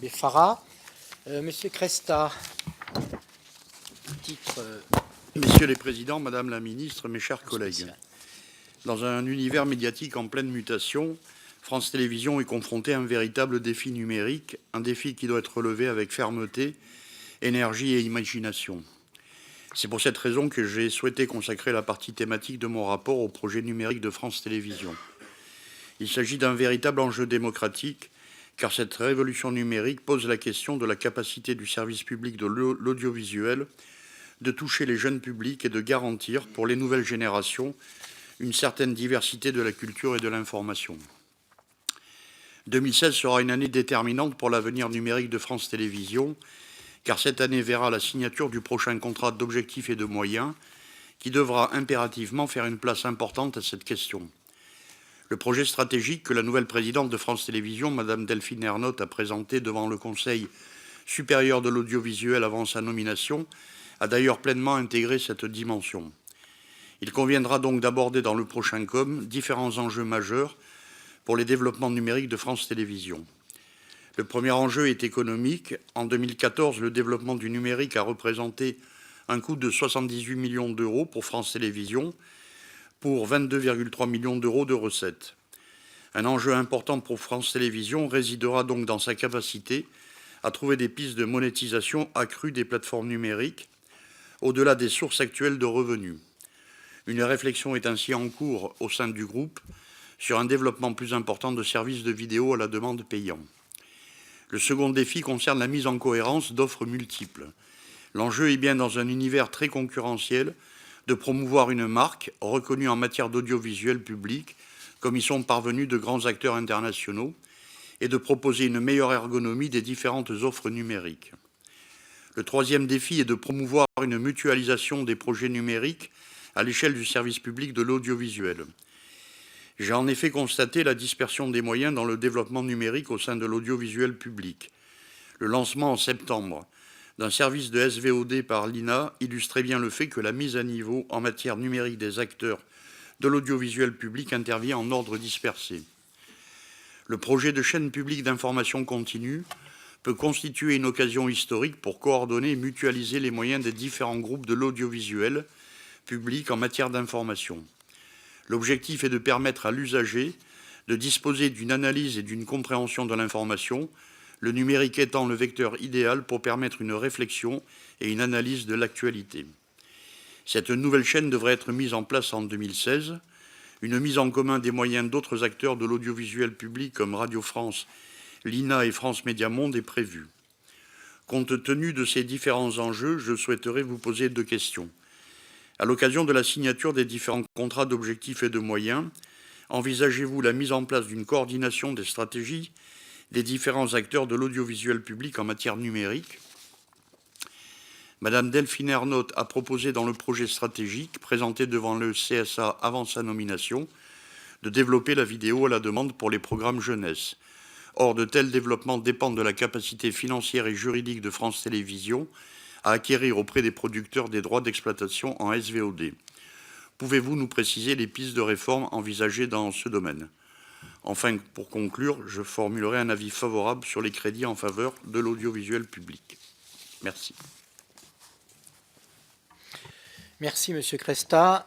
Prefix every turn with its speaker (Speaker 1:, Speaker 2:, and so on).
Speaker 1: Beffara. Monsieur Cresta, titre.
Speaker 2: Messieurs les présidents, Madame la Ministre, mes chers collègues,
Speaker 1: Spécial.
Speaker 2: dans un univers médiatique en pleine mutation, France Télévisions est confrontée à un véritable défi numérique, un défi qui doit être relevé avec fermeté, énergie et imagination. C'est pour cette raison que j'ai souhaité consacrer la partie thématique de mon rapport au projet numérique de France Télévisions. Il s'agit d'un véritable enjeu démocratique, car cette révolution numérique pose la question de la capacité du service public de l'audiovisuel de toucher les jeunes publics et de garantir, pour les nouvelles générations, une certaine diversité de la culture et de l'information. 2016 sera une année déterminante pour l'avenir numérique de France Télévisions, car cette année verra la signature du prochain contrat d'objectifs et de moyens, qui devra impérativement faire une place importante à cette question. Le projet stratégique que la nouvelle présidente de France Télévisions, Madame Delphine Ernotte, a présenté devant le Conseil supérieur de l'audiovisuel avant sa nomination, a d'ailleurs pleinement intégré cette dimension. Il conviendra donc d'aborder dans le prochain COM différents enjeux majeurs pour les développements numériques de France Télévisions. Le premier enjeu est économique. En 2014, le développement du numérique a représenté un coût de 78 millions d'euros pour France Télévisions, pour 22,3 millions d'euros de recettes. Un enjeu important pour France Télévisions résidera donc dans sa capacité à trouver des pistes de monétisation accrue des plateformes numériques, au-delà des sources actuelles de revenus. Une réflexion est ainsi en cours au sein du groupe sur un développement plus important de services de vidéo à la demande payants. Le second défi concerne la mise en cohérence d'offres multiples. L'enjeu est bien, dans un univers très concurrentiel, de promouvoir une marque reconnue en matière d'audiovisuel public, comme y sont parvenus de grands acteurs internationaux, et de proposer une meilleure ergonomie des différentes offres numériques. Le troisième défi est de promouvoir une mutualisation des projets numériques à l'échelle du service public de l'audiovisuel. J'ai en effet constaté la dispersion des moyens dans le développement numérique au sein de l'audiovisuel public. Le lancement en septembre d'un service de SVOD par l'INA illustrait bien le fait que la mise à niveau en matière numérique des acteurs de l'audiovisuel public intervient en ordre dispersé. Le projet de chaîne publique d'information continue peut constituer une occasion historique pour coordonner et mutualiser les moyens des différents groupes de l'audiovisuel public en matière d'information. L'objectif est de permettre à l'usager de disposer d'une analyse et d'une compréhension de l'information, le numérique étant le vecteur idéal pour permettre une réflexion et une analyse de l'actualité. Cette nouvelle chaîne devrait être mise en place en 2016. Une mise en commun des moyens d'autres acteurs de l'audiovisuel public comme Radio France, l'INA et France Médias Monde est prévue. Compte tenu de ces différents enjeux, je souhaiterais vous poser deux questions. À l'occasion de la signature des différents contrats d'objectifs et de moyens, envisagez-vous la mise en place d'une coordination des stratégies des différents acteurs de l'audiovisuel public en matière numérique? Madame Delphine Ernotte a proposé dans le projet stratégique présenté devant le CSA avant sa nomination de développer la vidéo à la demande pour les programmes jeunesse. Or, de tels développements dépendent de la capacité financière et juridique de France Télévisions à acquérir auprès des producteurs des droits d'exploitation en SVOD. Pouvez-vous nous préciser les pistes de réforme envisagées dans ce domaine? Enfin, pour conclure, je formulerai un avis favorable sur les crédits en faveur de l'audiovisuel public. Merci.
Speaker 1: Merci, Monsieur Cresta.